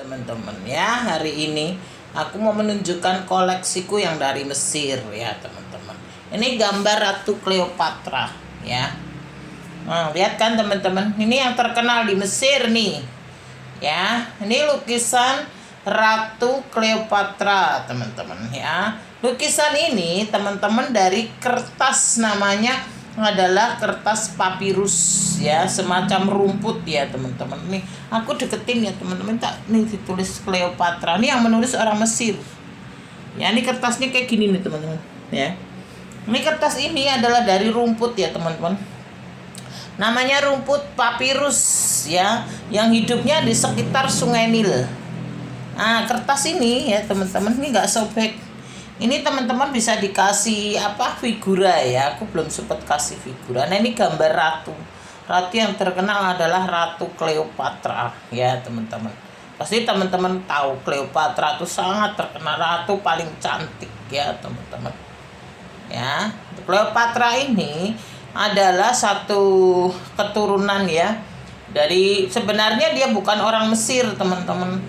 teman-teman ya. Hari ini aku mau menunjukkan koleksiku yang dari Mesir ya teman-teman. Ini gambar Ratu Cleopatra ya. Nah, lihat kan teman-teman, ini yang terkenal di Mesir nih ya. Ini lukisan Ratu Cleopatra teman-teman ya. Lukisan ini teman-teman dari kertas, namanya adalah kertas papirus ya, semacam rumput ya teman-teman. Nih aku deketin ya teman-teman, tak nih ditulis Cleopatra. Ini yang menulis orang Mesir ya. Ini kertasnya kayak gini nih teman-teman ya. Ini kertas ini adalah dari rumput ya teman-teman, namanya rumput papirus ya, yang hidupnya di sekitar Sungai Nil. Nah kertas ini ya teman-teman, ini nggak sobek. Ini teman-teman bisa dikasih figura ya. Aku belum sempat kasih figura. Nah ini gambar ratu. Ratu yang terkenal adalah Ratu Cleopatra ya teman-teman. Pasti teman-teman tahu Cleopatra itu sangat terkenal, ratu paling cantik ya teman-teman. Ya, Cleopatra ini adalah satu keturunan ya. Dari sebenarnya dia bukan orang Mesir teman-teman.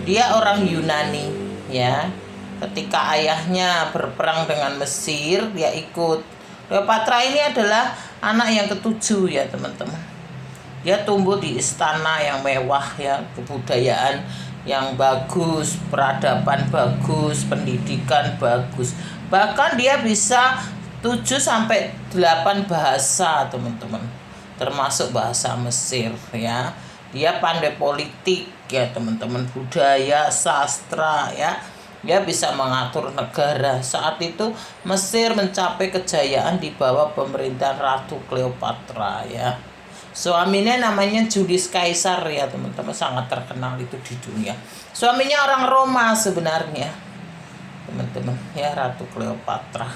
Dia orang Yunani ya. Ketika ayahnya berperang dengan Mesir, dia ikut. Cleopatra ini adalah anak yang ketujuh ya teman-teman. Dia tumbuh di istana yang mewah ya, kebudayaan yang bagus, peradaban bagus, pendidikan bagus. Bahkan dia bisa 7-8 bahasa teman-teman, termasuk bahasa Mesir ya. Dia pandai politik ya teman-teman, budaya, sastra ya. Dia bisa mengatur negara. Saat itu Mesir mencapai kejayaan di bawah pemerintahan Ratu Cleopatra ya. Suaminya namanya Julius Caesar ya teman-teman, sangat terkenal itu di dunia. Suaminya orang Roma sebenarnya teman-teman ya, Ratu Cleopatra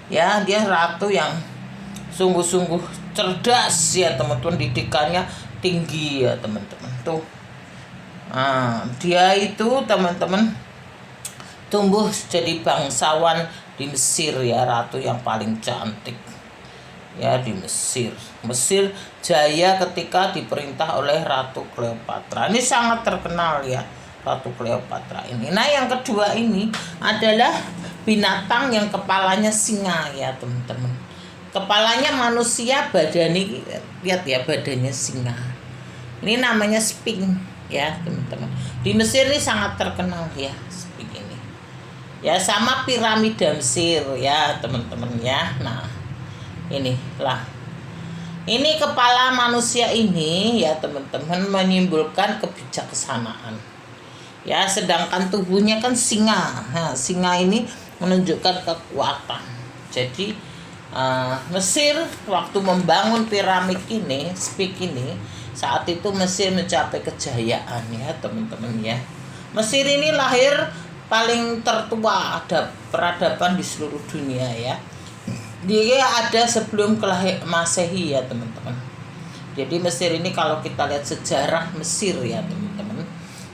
ya. Dia ratu yang sungguh-sungguh cerdas ya teman-teman, didikannya tinggi ya teman-teman tuh. Nah, dia itu teman-teman tumbuh jadi bangsawan di Mesir ya, ratu yang paling cantik ya di Mesir. Mesir jaya ketika diperintah oleh Ratu Cleopatra. Ini sangat terkenal ya Ratu Cleopatra ini. Nah yang kedua ini adalah binatang yang kepalanya singa ya teman-teman. Kepalanya manusia, badannya lihat ya, badannya singa. Ini namanya Sphinx ya teman-teman. Di Mesir ini sangat terkenal ya Sphinx ini. Ya sama piramida Mesir ya teman-teman ya. Nah inilah, ini kepala manusia ini ya teman-teman menimbulkan kebijaksanaan ya, sedangkan tubuhnya kan singa. Nah, singa ini menunjukkan kekuatan. Jadi Mesir waktu membangun piramid ini, Sphinx ini, saat itu Mesir mencapai kejayaan ya teman-teman ya. Mesir ini lahir paling tertua ada peradaban di seluruh dunia ya. Dia ada sebelum Masehi ya teman-teman. Jadi Mesir ini kalau kita lihat sejarah Mesir ya teman-teman,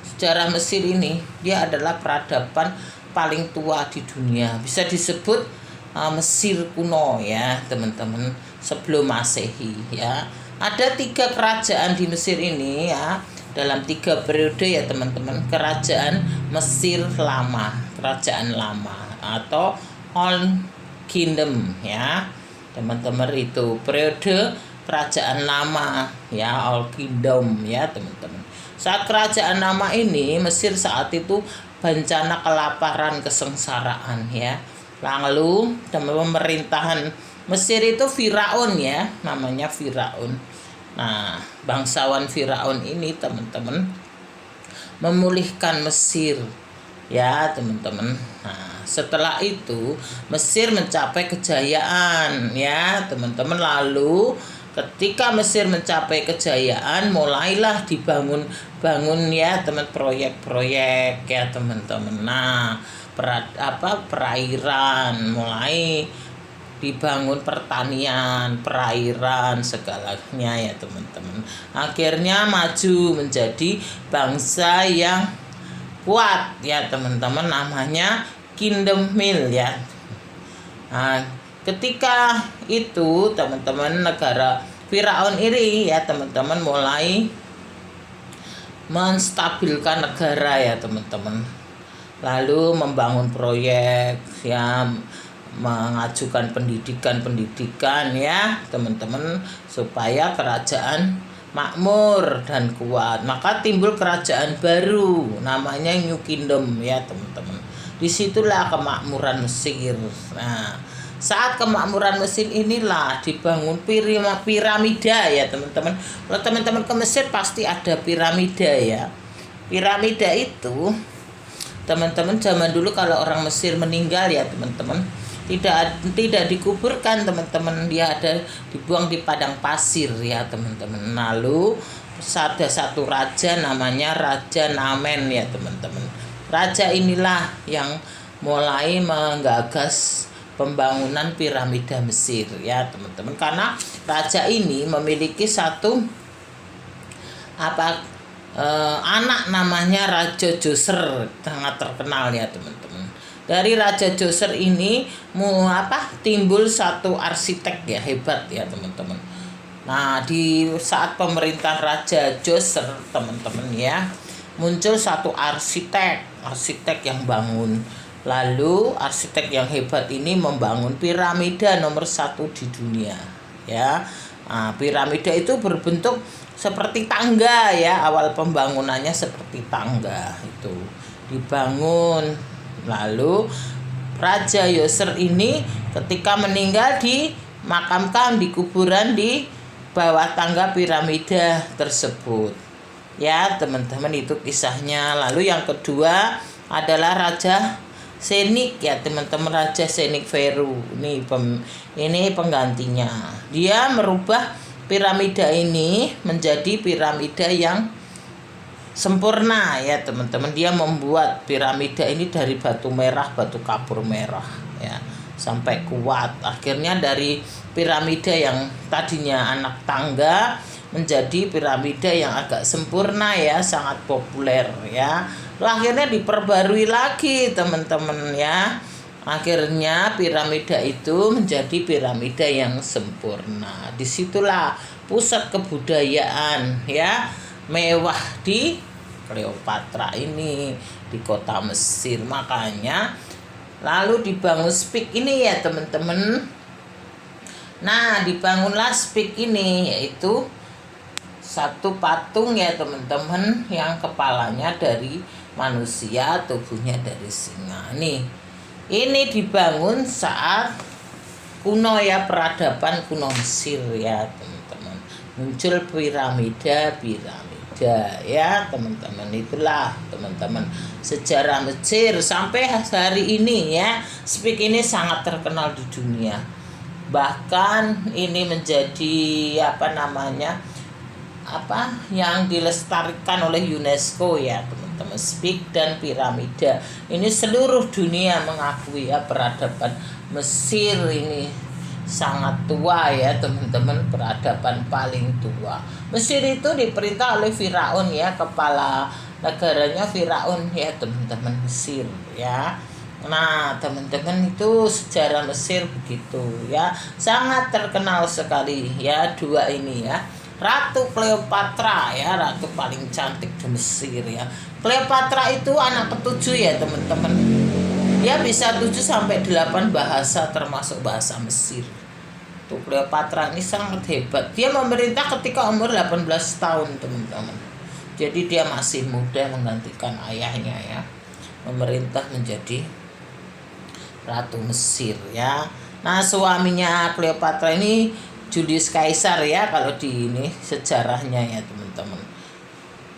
sejarah Mesir ini dia adalah peradaban paling tua di dunia. Bisa disebut Mesir kuno ya teman-teman, sebelum Masehi ya. Ada 3 kerajaan di Mesir ini ya, dalam 3 periode ya teman-teman. Kerajaan Mesir lama, kerajaan lama atau Old Kingdom ya teman-teman, itu periode kerajaan lama ya, Old Kingdom ya teman-teman. Saat kerajaan lama ini Mesir saat itu bencana kelaparan, kesengsaraan ya. Lalu pemerintahan Mesir itu Firaun ya, namanya Firaun. Nah bangsawan Firaun ini teman-teman memulihkan Mesir ya teman-teman. Nah setelah itu Mesir mencapai kejayaan ya teman-teman. Lalu ketika Mesir mencapai kejayaan, mulailah dibangun ya teman, proyek-proyek ya teman-teman. Nah perairan mulai dibangun, pertanian, perairan, segalanya ya teman-teman. Akhirnya maju menjadi bangsa yang kuat ya teman-teman, namanya Kingdom Mill ya. Nah, ketika itu teman-teman negara Firaun ini ya teman-teman mulai menstabilkan negara ya teman-teman. Lalu membangun proyek ya, mengajukan pendidikan ya teman-teman, supaya kerajaan makmur dan kuat. Maka timbul kerajaan baru namanya New Kingdom ya teman-teman. Disitulah kemakmuran Mesir. Nah, saat kemakmuran Mesir inilah dibangun piramida ya teman-teman. Kalau teman-teman ke Mesir pasti ada piramida ya. Piramida itu teman-teman zaman dulu kalau orang Mesir meninggal ya teman-teman, tidak dikuburkan teman-teman, dia ada dibuang di padang pasir ya teman-teman. Lalu ada satu raja namanya Raja Namen ya teman-teman. Raja inilah yang mulai menggagas pembangunan piramida Mesir ya teman-teman, karena raja ini memiliki satu anak namanya Raja Djoser, sangat terkenal ya teman-teman. Dari Raja Djoser ini timbul satu arsitek ya hebat ya teman-teman. Nah, di saat pemerintah Raja Djoser teman-teman ya, muncul satu arsitek yang bangun. Lalu arsitek yang hebat ini membangun piramida nomor 1 di dunia ya. Nah, piramida itu berbentuk seperti tangga ya, awal pembangunannya seperti tangga itu dibangun. Lalu Raja Djoser ini ketika meninggal dimakamkan di kuburan di bawah tangga piramida tersebut ya teman-teman, itu kisahnya. Lalu yang kedua adalah Raja Senik ya teman-teman, Raja Senikferu ini penggantinya. Dia merubah piramida ini menjadi piramida yang sempurna ya teman-teman. Dia membuat piramida ini dari batu merah, batu kapur merah ya, sampai kuat. Akhirnya dari piramida yang tadinya anak tangga menjadi piramida yang agak sempurna ya, sangat populer ya. Lalu akhirnya diperbarui lagi teman-teman ya. Akhirnya piramida itu menjadi piramida yang sempurna. Disitulah pusat kebudayaan ya mewah di Cleopatra ini, di kota Mesir. Makanya lalu dibangun Sphinx ini ya teman-teman. Nah, dibangunlah Sphinx ini, yaitu satu patung ya teman-teman, yang kepalanya dari manusia, tubuhnya dari singa. Ini dibangun saat kuno ya, peradaban kuno Mesir ya teman-teman. Muncul piramida ya teman-teman. Itulah teman-teman sejarah Mesir sampai hari ini ya. Sphinx ini sangat terkenal di dunia. Bahkan ini menjadi yang dilestarikan oleh UNESCO ya teman-teman. Sphinx dan piramida ini seluruh dunia mengakui ya, peradaban Mesir ini sangat tua ya teman-teman, peradaban paling tua. Mesir itu diperintah oleh Firaun ya, kepala negaranya Firaun ya teman-teman, Mesir ya. Nah teman-teman, itu sejarah Mesir begitu ya, sangat terkenal sekali ya dua ini ya. Ratu Cleopatra ya, ratu paling cantik di Mesir ya. Cleopatra itu anak ketujuh ya teman-teman. Dia bisa 7-8 bahasa termasuk bahasa Mesir. Tuh, Cleopatra ini sangat hebat. Dia memerintah ketika umur 18 tahun teman-teman. Jadi dia masih muda menggantikan ayahnya ya, memerintah menjadi Ratu Mesir ya. Nah, suaminya Cleopatra ini Julius Caesar ya, kalau di ini sejarahnya ya teman-teman.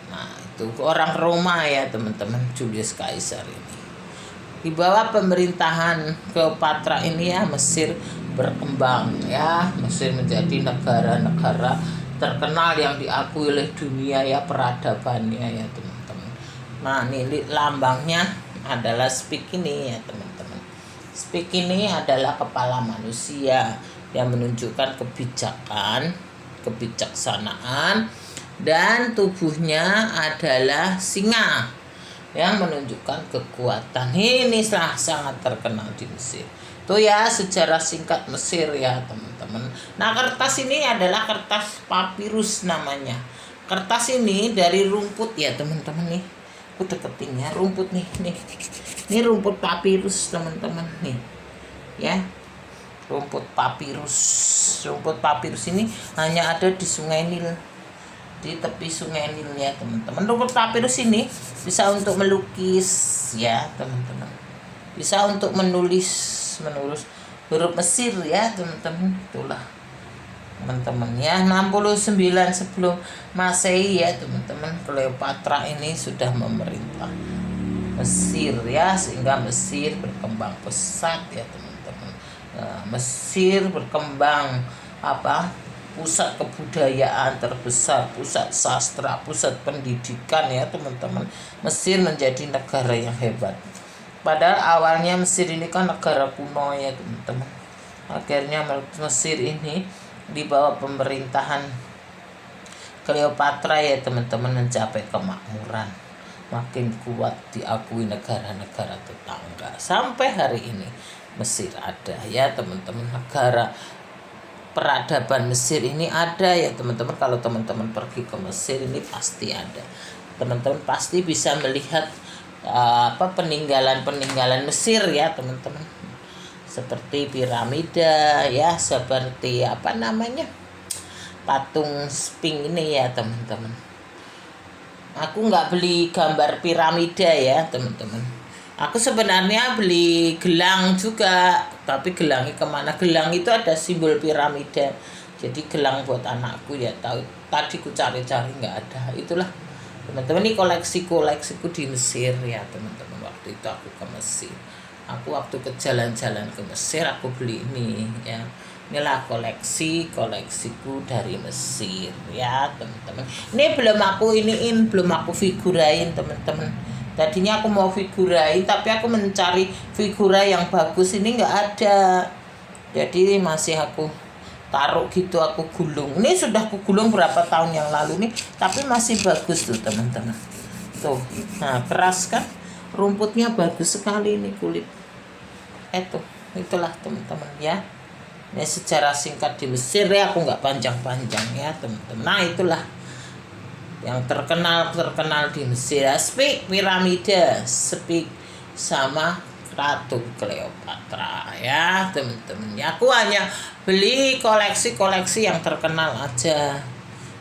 Nah, itu orang Roma ya teman-teman, Julius Caesar ini. Di bawah pemerintahan Cleopatra ini ya, Mesir berkembang ya. Mesir menjadi negara-negara terkenal yang diakui oleh dunia ya, peradabannya ya teman-teman. Nah, ini lambangnya adalah Sphinx ini ya teman-teman. Sphinx ini adalah kepala manusia yang menunjukkan kebijaksanaan, dan tubuhnya adalah singa yang menunjukkan kekuatan. Ini sangat terkenal di Mesir. Itu ya sejarah singkat Mesir ya teman-teman. Nah, kertas ini adalah kertas papirus namanya. kertas ini dari rumput ya teman-teman nih. Aku deketin ya, rumput nih. Ini rumput papirus teman-teman nih. Ya. Rumput papirus. Rumput papirus ini hanya ada di Sungai Nil. Di tepi Sungai Nil ya teman-teman. Rumput papirus ini bisa untuk melukis ya teman-teman. Bisa untuk menulis huruf Mesir ya teman-teman. Itulah teman-teman ya, 69 sebelum Masehi ya teman-teman. Cleopatra ini sudah memerintah Mesir ya, sehingga Mesir berkembang pesat ya teman-teman. Mesir berkembang pusat kebudayaan terbesar, pusat sastra, pusat pendidikan ya teman-teman. Mesir menjadi negara yang hebat. Padahal awalnya Mesir ini kan negara kuno ya teman-teman. Akhirnya Mesir ini di bawah pemerintahan Cleopatra ya teman-teman mencapai kemakmuran, makin kuat diakui negara-negara tetangga. Sampai hari ini Mesir ada ya teman-teman. Negara peradaban Mesir ini ada ya teman-teman. Kalau teman-teman pergi ke Mesir ini pasti ada. Teman-teman pasti bisa melihat peninggalan Mesir ya teman-teman. Seperti piramida ya, seperti patung Sphinx ini ya teman-teman. Aku nggak beli gambar piramida ya teman-teman. Aku sebenarnya beli gelang juga, tapi gelangnya kemana? Gelang itu ada simbol piramida, jadi gelang buat anakku ya. Tadi ku cari-cari nggak ada. Itulah teman-teman, ini koleksiku di Mesir ya teman-teman. Waktu itu aku ke Mesir. Aku waktu ke jalan-jalan ke Mesir aku beli ini ya. Inilah koleksiku dari Mesir ya teman-teman. Ini belum aku figurain teman-teman. Tadinya aku mau figurain tapi aku mencari figura yang bagus, ini nggak ada. Jadi masih aku taruh gitu, aku gulung. Ini sudah aku gulung berapa tahun yang lalu nih, tapi masih bagus tuh teman-teman. Tuh, nah keras kan? Rumputnya bagus sekali ini, kulit. Itulah teman-teman ya. Ini secara singkat di Mesir ya, aku nggak panjang-panjang ya teman-teman. Nah itulah yang terkenal di Mesir. Sphinx, piramida, Sphinx sama Ratu Cleopatra ya teman-teman. Ya, aku hanya beli koleksi yang terkenal aja,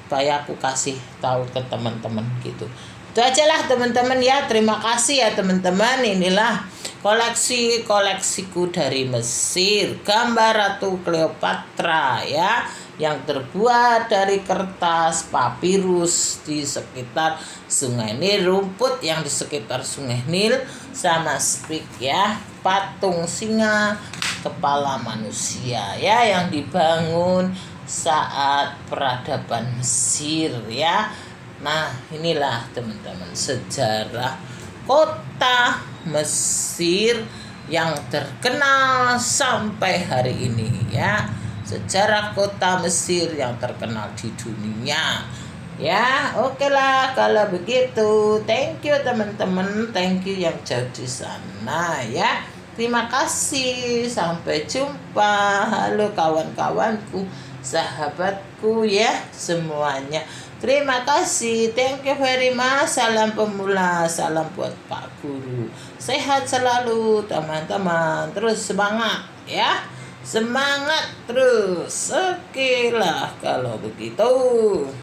supaya aku kasih tahu ke teman-teman gitu. Itu aja lah teman-teman ya. Terima kasih ya teman-teman. Inilah koleksiku dari Mesir, gambar Ratu Cleopatra ya, yang terbuat dari kertas papirus di sekitar Sungai Nil, rumput yang di sekitar Sungai Nil, sama Sphinx ya, patung singa kepala manusia ya, yang dibangun saat peradaban Mesir ya. Nah inilah teman-teman sejarah kota Mesir yang terkenal sampai hari ini ya. Sejarah kota Mesir yang terkenal di dunia ya. Oke lah kalau begitu. Thank you teman-teman, thank you yang jauh di sana ya. Terima kasih, sampai jumpa. Halo kawan-kawanku, sahabatku ya semuanya. Terima kasih, thank you very much. Salam pemula, salam buat Pak Guru. Sehat selalu teman-teman. Terus semangat ya. Semangat terus. Oke lah kalau begitu.